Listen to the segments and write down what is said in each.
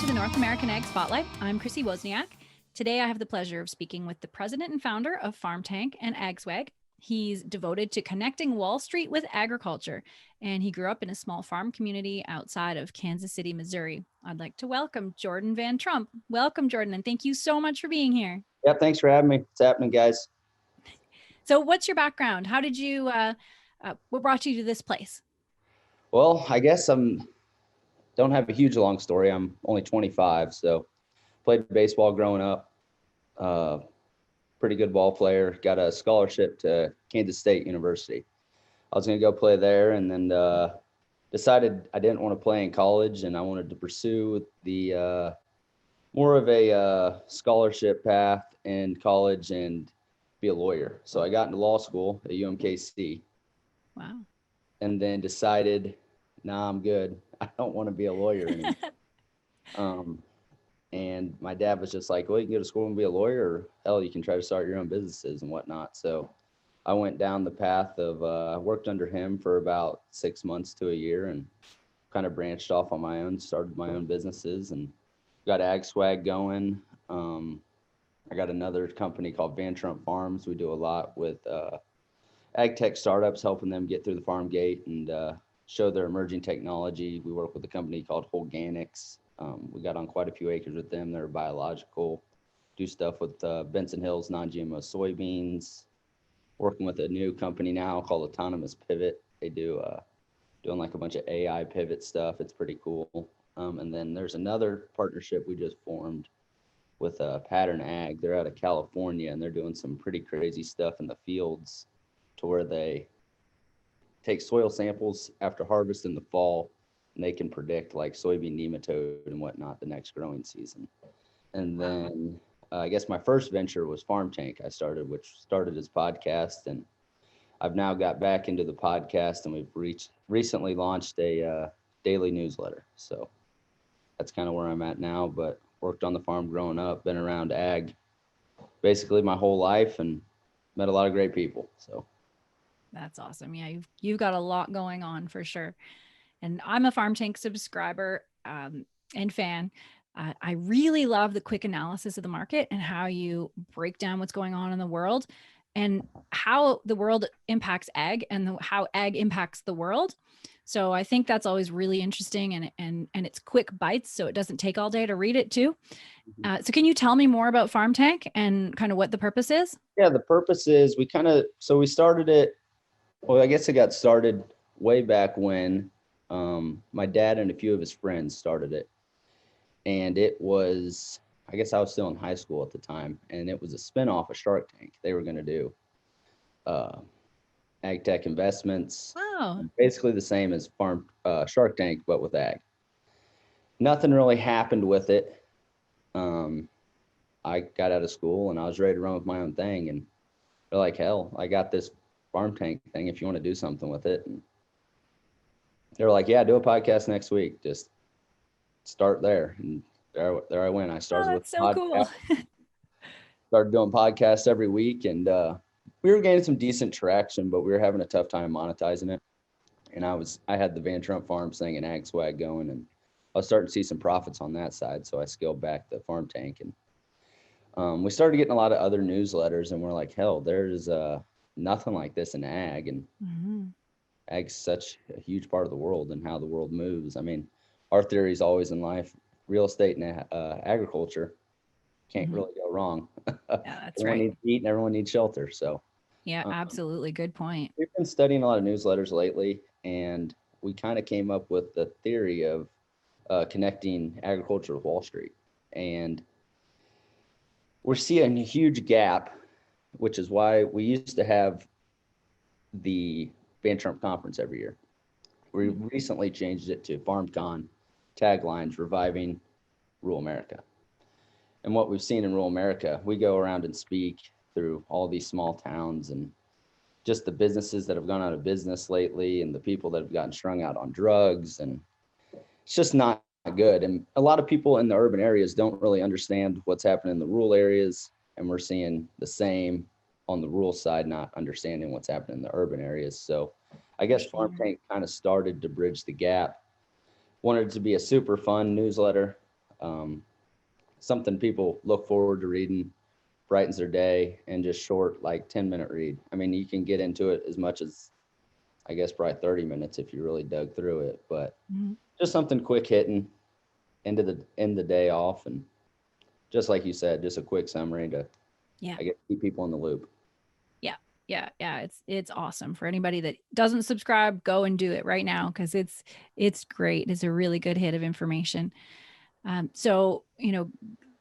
to the North American Ag Spotlight. I'm Chrissy Wozniak. Today, I have the pleasure of speaking with the president and founder of FarmTank and AgSwag. He's devoted to connecting Wall Street with agriculture, and he grew up in a small farm community outside of Kansas City, Missouri. I'd like to welcome Jordan Van Trump. Welcome, Jordan, and thank you so much for being here. Yeah, thanks for having me. What's happening, guys? So what's your background? How did you, what brought you to this place? Well, I guess don't have a huge long story. I'm only 25, so played baseball growing up. Pretty good ball player. Got a scholarship to Kansas State University. I was going to go play there, and then decided I didn't want to play in college, and I wanted to pursue the more of a scholarship path in college and be a lawyer. So I got into law school at UMKC. Wow. And then decided, nah, I'm good. I don't want to be a lawyer anymore. And my dad was just like, well, you can go to school and be a lawyer, or hell, you can try to start your own businesses and whatnot. So I went down the path of worked under him for about 6 months to a year and kind of branched off on my own, started my own businesses and got AgSwag going. I got another company called Van Trump Farms. We do a lot with ag tech startups, helping them get through the farm gate and show their emerging technology. We work with a company called Wozniak. We got on quite a few acres with them. They're biological, do stuff with Benson Hill's non-GMO soybeans, working with a new company now called Autonomous Pivot. They do doing like a bunch of AI pivot stuff. It's pretty cool. And then there's another partnership we just formed with Pattern Ag. They're out of California, and they're doing some pretty crazy stuff in the fields to where they take soil samples after harvest in the fall, and they can predict like soybean nematode and whatnot the next growing season. And then I guess my first venture was FarmTank which started as podcast, and I've now got back into the podcast, and we've recently launched a daily newsletter. So that's kind of where I'm at now, but worked on the farm growing up, been around ag basically my whole life and met a lot of great people. So that's awesome. Yeah, you've got a lot going on for sure. And I'm a FarmTank subscriber and fan. I really love the quick analysis of the market and how you break down what's going on in the world and how the world impacts ag and how ag impacts the world. So I think that's always really interesting, and it's quick bites, so it doesn't take all day to read it too. So can you tell me more about FarmTank and kind of what the purpose is? Yeah, the purpose is we started it. Well, I guess it got started way back when my dad and a few of his friends started it. And it was, I guess I was still in high school at the time, and it was a spinoff of Shark Tank. They were going to do ag tech investments. Wow. Basically the same as Shark Tank, but with ag. Nothing really happened with it. I got out of school and I was ready to run with my own thing, and they're like, hell, I got this FarmTank thing if you want to do something with it. And they're like, yeah, do a podcast next week. Just start there. And there I went. I started with so cool. Started doing podcasts every week, and we were gaining some decent traction, but we were having a tough time monetizing it. And I had the Van Trump Farms thing and AgSwag going, and I was starting to see some profits on that side. So I scaled back the FarmTank, and we started getting a lot of other newsletters, and we're like, hell, there's nothing like this in ag. And ag's such a huge part of the world and how the world moves. I mean, our theory is always in life, real estate and agriculture can't really go wrong. Yeah, that's everyone right. needs to eat and everyone needs shelter. So yeah, absolutely. Good point. We've been studying a lot of newsletters lately, and we kind of came up with the theory of connecting agriculture with Wall Street. And we're seeing a huge gap, which is why we used to have the Van Trump conference every year. We recently changed it to FarmCon taglines, reviving rural America. And what we've seen in rural America, we go around and speak through all these small towns, and just the businesses that have gone out of business lately and the people that have gotten strung out on drugs, and it's just not good. And a lot of people in the urban areas don't really understand what's happening in the rural areas, and we're seeing the same on the rural side, not understanding what's happening in the urban areas. So I guess FarmTank kind of started to bridge the gap. Wanted it to be a super fun newsletter. Something people look forward to reading, brightens their day, and just short, like 10-minute read. I mean, you can get into it as much as, I guess, probably 30 minutes if you really dug through it, but just something quick hitting, end the day off, and just like you said, just a quick summary to, Yeah. I guess, keep people in the loop. Yeah. It's awesome. For anybody that doesn't subscribe, go and do it right now, because it's great. It's a really good hit of information. So,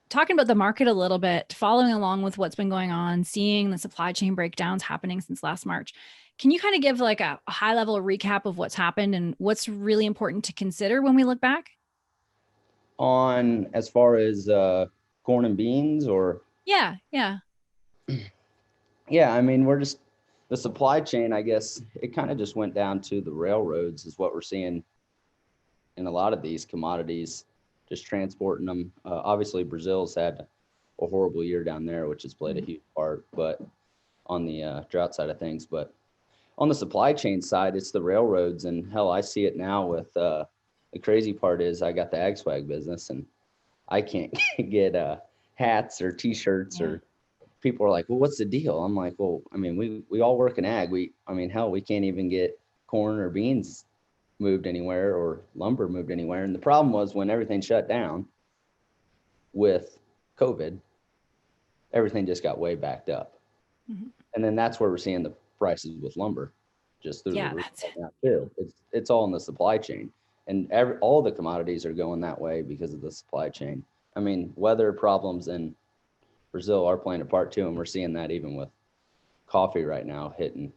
talking about the market a little bit, following along with what's been going on, seeing the supply chain breakdowns happening since last March, can you kind of give like a high level recap of what's happened and what's really important to consider when we look back? On as far as corn and beans, or Yeah. yeah, I mean, we're just the supply chain, I guess it kind of just went down to the railroads is what we're seeing in a lot of these commodities, just transporting them. Obviously, Brazil's had a horrible year down there, which has played a huge part, but on the drought side of things. But on the supply chain side, it's the railroads. And hell, I see it now with the crazy part is I got the ag swag business, and I can't get hats or T-shirts, or people are like, well, what's the deal? I'm like, well, I mean, we all work in ag. I mean, hell, we can't even get corn or beans moved anywhere or lumber moved anywhere. And the problem was when everything shut down with COVID, everything just got way backed up. And then that's where we're seeing the prices with lumber just through the roof right now too. It's all in the supply chain, and all the commodities are going that way because of the supply chain. I mean, weather problems in Brazil are playing a part too, and we're seeing that even with coffee right now hitting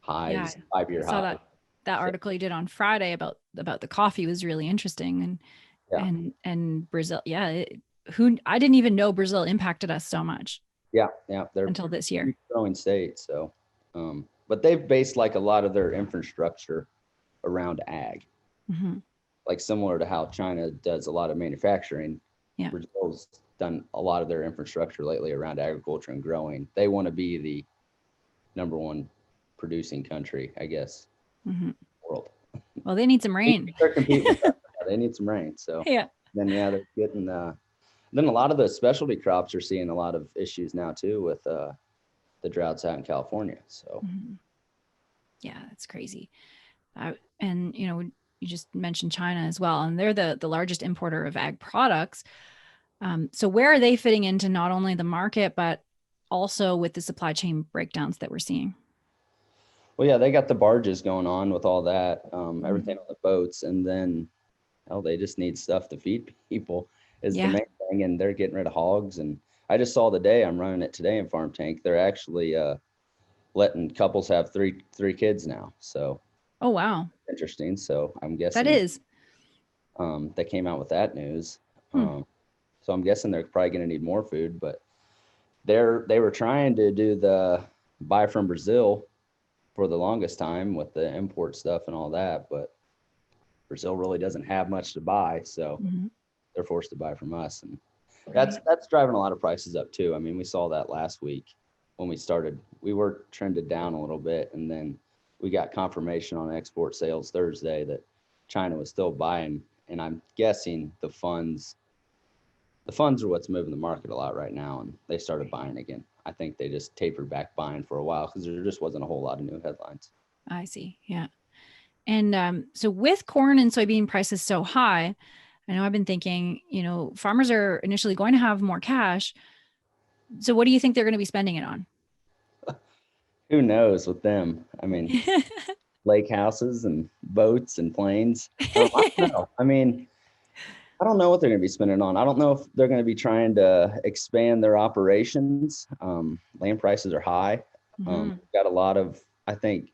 highs, 5-year highs. I saw that article you did on Friday about the coffee was really interesting, and Brazil. Yeah, I didn't even know Brazil impacted us so much. Yeah, they're until this year. Growing state, so but they've based like a lot of their infrastructure around ag, like similar to how China does a lot of manufacturing. Yeah, Brazil's done a lot of their infrastructure lately around agriculture and growing. They want to be the number one producing country, I guess, in the world. Well, they need some rain. They're competing with that. They need some rain. So then they're getting then a lot of the specialty crops are seeing a lot of issues now too with the droughts out in California. So yeah, that's crazy. And you just mentioned China as well, and they're the largest importer of ag products. So where are they fitting into not only the market, but also with the supply chain breakdowns that we're seeing? Well, yeah, they got the barges going on with all that, everything on the boats, and then they just need stuff to feed people is the main thing, and they're getting rid of hogs. And I just saw I'm running it today in Farm Tank. They're actually letting couples have three kids now. So oh wow, interesting. So I'm guessing that is they came out with that news. So I'm guessing they're probably going to need more food, but they were trying to do the buy from Brazil for the longest time with the import stuff and all that, but Brazil really doesn't have much to buy, so they're forced to buy from us, and that's driving a lot of prices up too. I mean, we saw that last week when we started. We were trended down a little bit, and then we got confirmation on export sales Thursday that China was still buying, and I'm guessing the funds are what's moving the market a lot right now, and they started buying again. I think they just tapered back buying for a while because there just wasn't a whole lot of new headlines. I see. Yeah. And so with corn and soybean prices so high, I know I've been thinking, farmers are initially going to have more cash. So what do you think they're going to be spending it on? Who knows with them? I mean, lake houses and boats and planes. I don't know. I mean, I don't know what they're going to be spending on. I don't know if they're going to be trying to expand their operations. Land prices are high. Got a lot of, I think,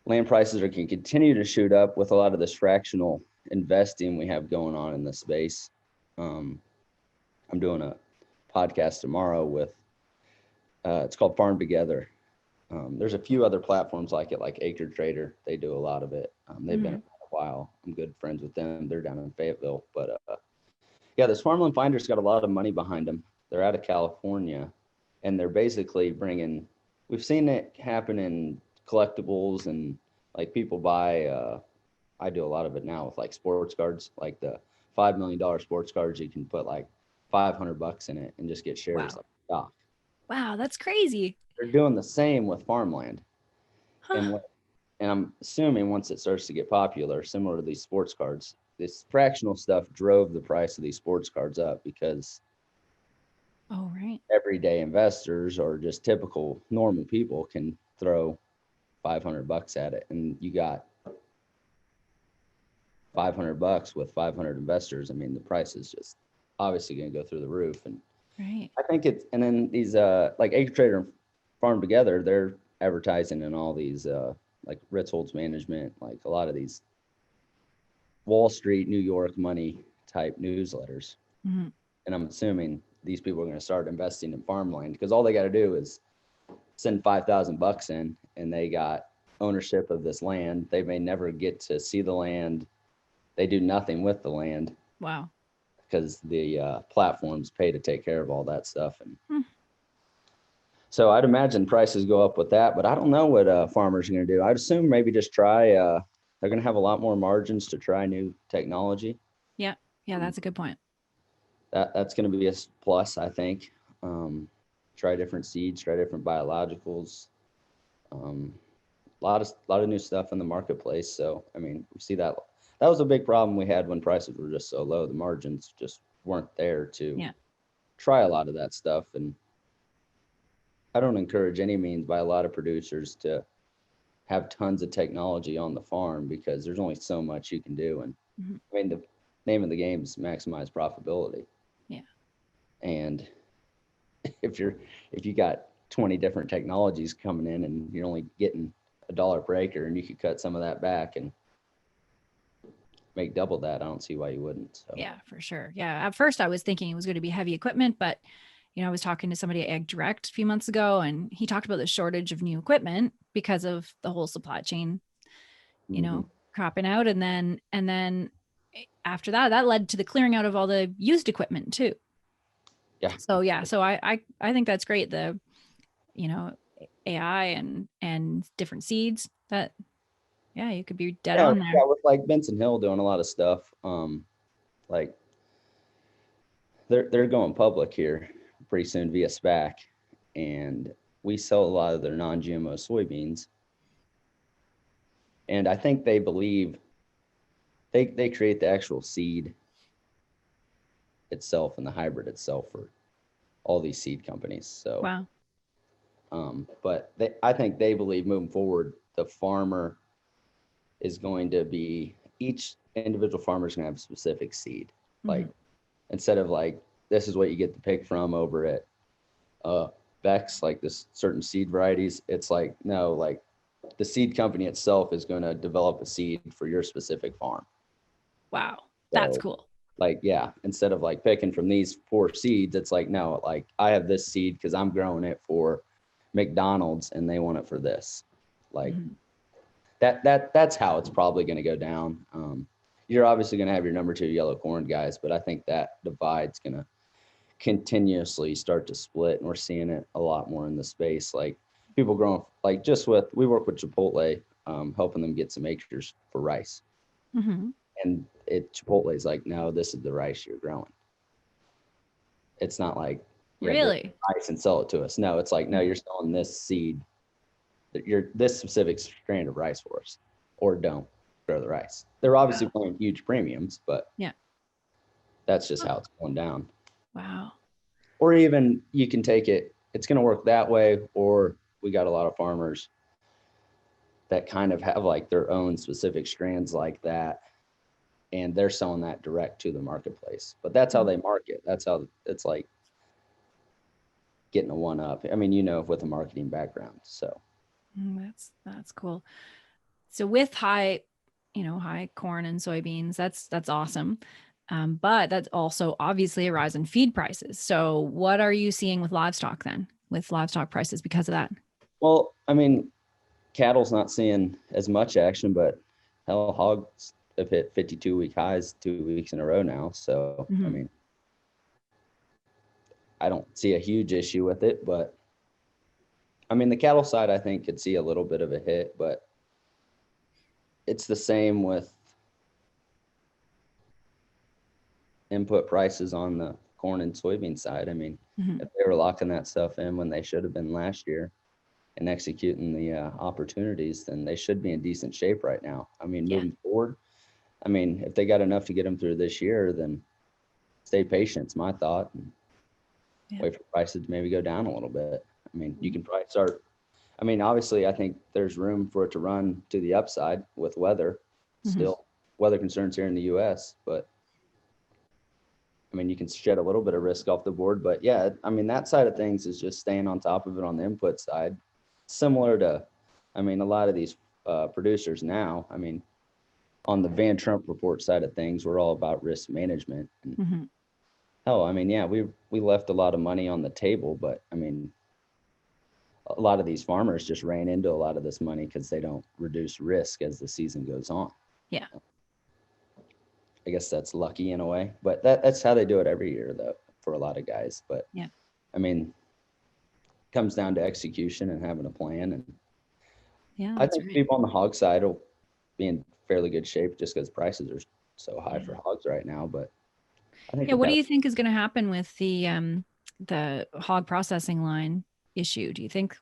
land prices are going to continue to shoot up with a lot of this fractional investing we have going on in this space. I'm doing a podcast tomorrow with, it's called Farm Together. There's a few other platforms like it, like Acre Trader. They do a lot of it. They've been around a while. I'm good friends with them. They're down in Fayetteville. But yeah, this Farmland Finder's got a lot of money behind them. They're out of California, and they're basically bringing, we've seen it happen in collectibles, and like people buy, I do a lot of it now with like sports cards, like the $5 million sports cars, you can put like $500 in it and just get shares Wow. like stock. Wow, that's crazy. They're doing the same with farmland. And Huh. and I'm assuming once it starts to get popular, similar to these sports cards, this fractional stuff drove the price of these sports cards up because Oh, right. everyday investors or just typical normal people can throw $500 at it, and you got $500 with 500 investors. I mean, the price is just obviously going to go through the roof. And Right. I think it's, and then these like AgriTrader and Farm Together, they're advertising in all these like Ritholtz Management, like a lot of these Wall Street, New York money type newsletters. Mhm. And I'm assuming these people are going to start investing in farmland because all they got to do is send $5,000 in, and they got ownership of this land. They may never get to see the land. They do nothing with the land Wow. because the platforms pay to take care of all that stuff. And Hmm. so I'd imagine prices go up with that, but I don't know what farmers are going to do. I'd assume maybe just try. They're going to have a lot more margins to try new technology. Yeah. Yeah, that's a good point. That's going to be a plus, I think. Try different seeds, try different biologicals. A lot of new stuff in the marketplace. So I mean, we see that was a big problem we had when prices were just so low. The margins just weren't there to Yeah. try a lot of that stuff. And I don't encourage any means by a lot of producers to have tons of technology on the farm because there's only so much you can do. And Mhm. I mean, the name of the game is maximize profitability. Yeah. And if you got 20 different technologies coming in and you're only getting $1 per acre and you could cut some of that back and make double that, I don't see why you wouldn't. So Yeah, for sure. Yeah. At first I was thinking it was going to be heavy equipment, but I was talking to somebody at Ag Direct a few months ago, and he talked about the shortage of new equipment because of the whole supply chain, mm-hmm. cropping out. And then after that, that led to the clearing out of all the used equipment too. Yeah. So yeah, so I think that's great. The, you know, AI and different seeds that, yeah, you could be dead Yeah, on yeah, there. with like Benson Hill doing a lot of stuff. Like they're going public here pretty soon via SPAC, and we sell a lot of their non-GMO soybeans. And I think they believe they create the actual seed itself and the hybrid itself for all these seed companies. So, Wow. but I think they believe moving forward, the farmer is going to be, each individual farmer is going to have a specific seed. Mhm. Like instead of like, this is what you get to pick from over at Beck's, like this certain seed varieties. It's like, no, like the seed company itself is going to develop a seed for your specific farm. Wow. That's So cool. like, yeah, instead of like picking from these 4 seeds, it's like, no, like I have this seed because I'm growing it for McDonald's and they want it for this. Like Mhm. that's how it's probably going to go down. You're obviously going to have your number 2 yellow corn guys, but I think that divide's going to continuously start to split, and we're seeing it a lot more in the space. Like people growing, like we work with Chipotle, helping them get some acres for rice, Mhm. and Chipotle is like, no, this is the rice you're growing. It's not like you have this Really? rice and sell it to us. No, it's like, no, you're selling this seed, that you're this specific strand of rice for us, or don't grow the rice. They're obviously Wow. paying huge premiums, but Yeah. that's just Huh. how it's going down. Wow. Or even you can take it, it's going to work that way, or we got a lot of farmers that kind of have like their own specific strands like that, and they're selling that direct to the marketplace. But that's how Mm. they market. That's how it's like getting a one up. I mean, with a marketing background. So That's cool. So with high corn and soybeans, that's awesome. But that's also obviously a rise in feed prices. So what are you seeing with livestock then, with livestock prices because of that? well, I mean, cattle's not seeing as much action, but hell, hogs have hit 52-week highs 2 weeks in a row now. So I Mhm. mean, I don't see a huge issue with it, but I mean, the cattle side, I think, could see a little bit of a hit, but it's the same with input prices on the corn and soybean side. I mean, Mhm. if they were locking that stuff in when they should have been last year and executing the opportunities, then they should be in decent shape right now. I mean, Yeah. moving forward, I mean, if they got enough to get them through this year, then stay patient. It's my thought. And Yeah. wait for prices to maybe go down a little bit. I mean, you Mhm. can probably start. I mean, obviously, I think there's room for it to run to the upside with weather. Mhm. Still, weather concerns here in the U.S., but I mean, you can shed a little bit of risk off the board. But yeah, I mean, that side of things is just staying on top of it on the input side. Similar to, I mean, a lot of these producers now, I mean, on the Van Trump report side of things, we're all about risk management. And Mhm. hell, I mean, yeah, we left a lot of money on the table, but I mean, a lot of these farmers just ran into a lot of this money because they don't reduce risk as the season goes on. Yeah. I guess that's lucky in a way, but that's how they do it every year, though, for a lot of guys. But Yeah. I mean, it comes down to execution and having a plan. And Yeah, I that's think right. people on the hog side will be in fairly good shape just because prices are so high for Yeah. hogs right now. But I think Yeah, the what do cattle, you think is going to happen with the hog processing line issue? Do you think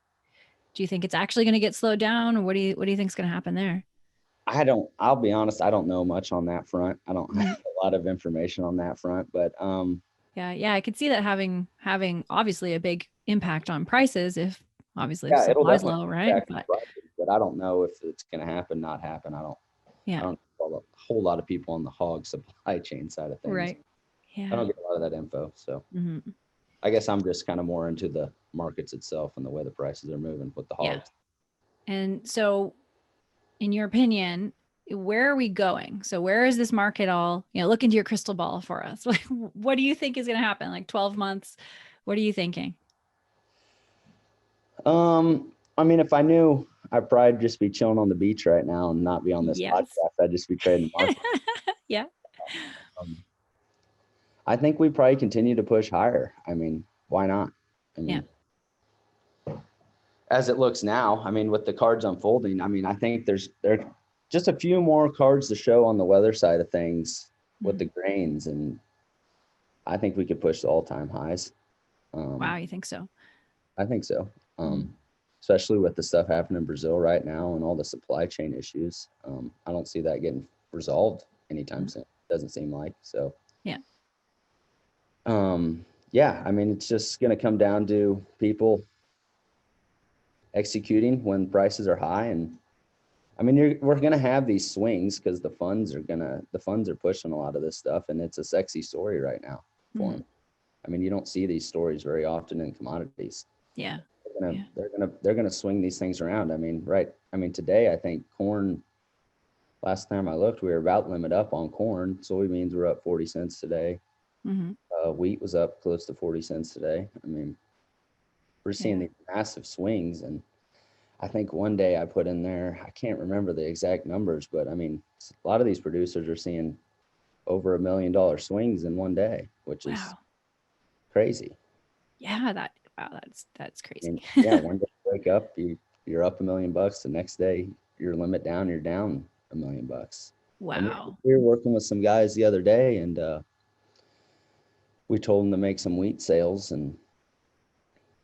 it's actually going to get slowed down, or what do you think is going to happen there? I'll be honest, I don't know much on that front. I don't have Mhm. a lot of information on that front, but Yeah, yeah, I could see that having obviously a big impact on prices if obviously if yeah, it'll supply's definitely low, right? impact But prices, but I don't know if it's going to happen, not happen. I yeah, don't know a whole lot of people on the hog supply chain side of things. right. I Yeah. don't get a lot of that info. So Hmm. I guess I'm just kind of more into the markets itself and the way the prices are moving with the Yeah. hogs. And so in your opinion, where are we going? So where is this market all, look into your crystal ball for us. Like, what do you think is going to happen? Like 12 months? What are you thinking? I mean, if I knew, I'd probably just be chilling on the beach right now and not be on this Yes. podcast. I'd just be trading the market. Yeah. Um, I think we probably continue to push higher. I mean, why not? I Yeah. mean, as it looks now, I mean, with the cards unfolding, I mean, I think there are just a few more cards to show on the weather side of things with Mhm. the grains, and I think we could push the all-time highs. Wow, Um, you think so? I think so. Mhm. Especially with the stuff happening in Brazil right now and all the supply chain issues. I don't see that getting resolved anytime Mhm. soon. Doesn't seem like so. Yeah. Yeah, I mean, it's just going to come down to people executing when prices are high, and I mean, we're going to have these swings because the funds are pushing a lot of this stuff, and it's a sexy story right now for Mhm. them. I mean, you don't see these stories very often in commodities. Yeah. They're gonna Yeah. they're gonna they're gonna swing these things around. I mean, right? I mean, today I think corn. Last time I looked, we were about limit up on corn. Soybeans were up 40 cents today. Mhm. Wheat was up close to 40 cents today. I mean, we're seeing Yeah. these massive swings, and I think one day I put in there. I can't remember the exact numbers, but I mean, a lot of these producers are seeing over $1 million swings in one day, which is Wow. crazy. Yeah, wow, that's I mean, crazy. yeah, one day you wake up, you're up $1 million. The next day, your limit down, you're down $1 million. And Wow. we were working with some guys the other day, and we told them to make some wheat sales, and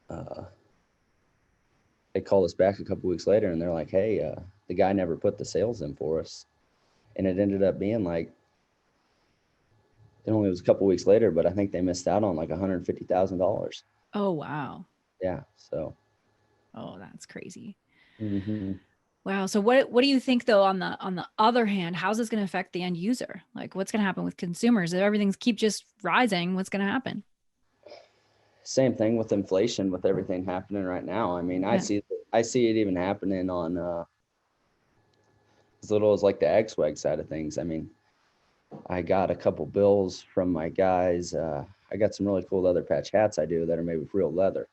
uh, they called us back a couple weeks later, and they're like, "Hey, the guy never put the sales in for us," and it ended up being like it only was a couple weeks later, but I think they missed out on like $150,000. Oh, wow. Yeah, so. Oh, that's crazy. Mhm. Wow. So what do you think though on the other hand, how's this going to affect the end user? Like what's going to happen with consumers? If everything's keep just rising, what's going to happen? Same thing with inflation, with everything happening right now. I mean, Yeah. I see it even happening on as little as like the ag swag side of things. I mean, I got a couple bills from my guys. I got some really cool leather patch hats I do that are made with real leather.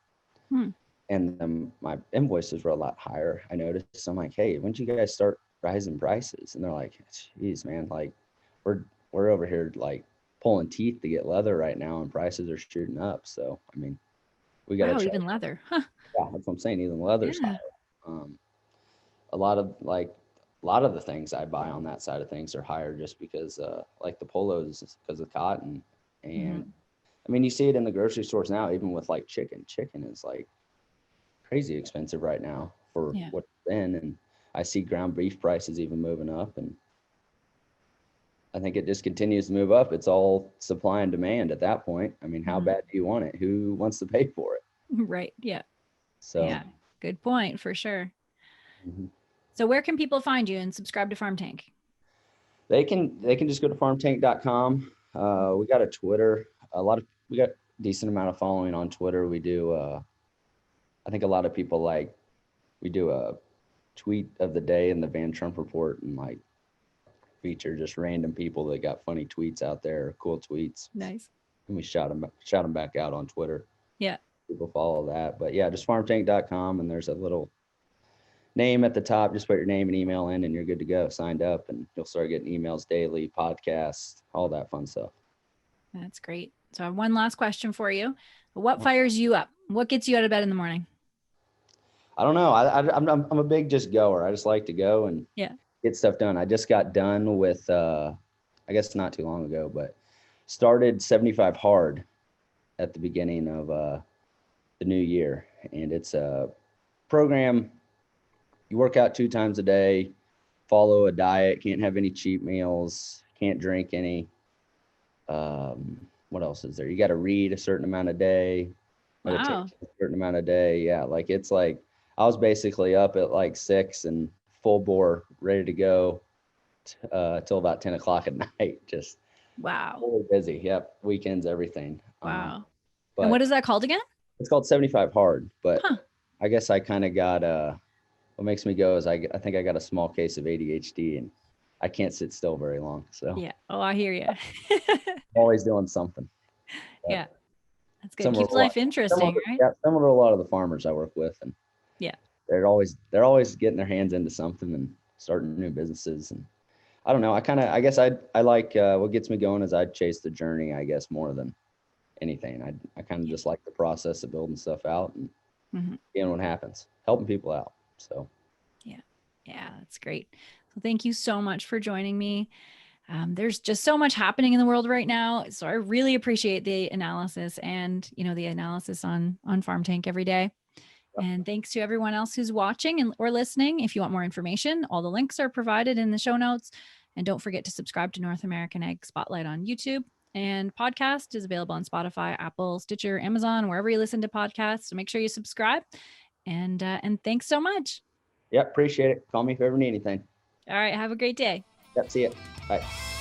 Hmm. And my invoices were a lot higher. I noticed. I'm like, hey, when did you guys start rising prices? And they're like, geez, man, like we're we're over here like pulling teeth to get leather right now, and prices are shooting up. So I mean, we got to Wow, try. even leather. Huh. Yeah, that's what I'm saying. Even leather's higher. Yeah. Um, a lot of the things I buy on that side of things are higher just because like the polos because of cotton. And I mean, you see it in the grocery stores now, even with like chicken. Chicken is like crazy expensive right now for Yeah. what's been. And I see ground beef prices even moving up. And I think it just continues to move up. It's all supply and demand at that point. I mean, how bad do you want it? Who wants to pay for it? Right. Yeah. So, Yeah. Good point for sure. mhm. So where can people find you and subscribe to Farm Tank? They can just go to farmtank.com. We got a Twitter. We got a decent amount of following on Twitter. We do I think a lot of people we do a tweet of the day in the Van Trump report and like feature just random people that got funny tweets out there, cool tweets. Nice. And we shout them back out on Twitter. Yeah. People follow that. But yeah, just farmtank.com, and there's a little name at the top. Just put your name and email in and you're good to go. Signed up and you'll start getting emails daily, podcasts, all that fun stuff. That's great. So I have one last question for you. What fires you up? What gets you out of bed in the morning? I don't know. I'm a big just goer. I just like to go and get stuff done. I just got done with, I guess not too long ago, but started 75 Hard at the beginning of the new year. And it's a program. You work out 2 times a day, follow a diet, can't have any cheat meals, can't drink any. What else is there? You got to read a certain amount a day, meditate a certain amount a day. Yeah, like it's like I was basically up at like 6 and full bore, ready to go till about 10 o'clock at night. Just really busy. Yep, weekends, everything. Wow. But and what is that called again? It's called 75 Hard. But I guess I kind of got what makes me go is I think I got a small case of ADHD and I can't sit still very long. So yeah. Oh, I hear you. Always doing something. But yeah. That's good. Keeps life interesting, right? Yeah, similar to a lot of the farmers I work with. And yeah, they're always getting their hands into something and starting new businesses. And I don't know. I guess I like what gets me going is I chase the journey, I guess, more than anything. I kind of just like the process of building stuff out and seeing what happens, helping people out. So yeah, that's great. So thank you so much for joining me. There's just so much happening in the world right now. So I really appreciate the analysis and, the analysis on Farm Tank every day. And thanks to everyone else who's watching or listening. If you want more information, all the links are provided in the show notes. And don't forget to subscribe to North American Ag Spotlight on YouTube. And podcast is available on Spotify, Apple, Stitcher, Amazon, wherever you listen to podcasts. So make sure you subscribe. And thanks so much. Yep, appreciate it. Call me if you ever need anything. All right. Have a great day. Yep, see you. Bye.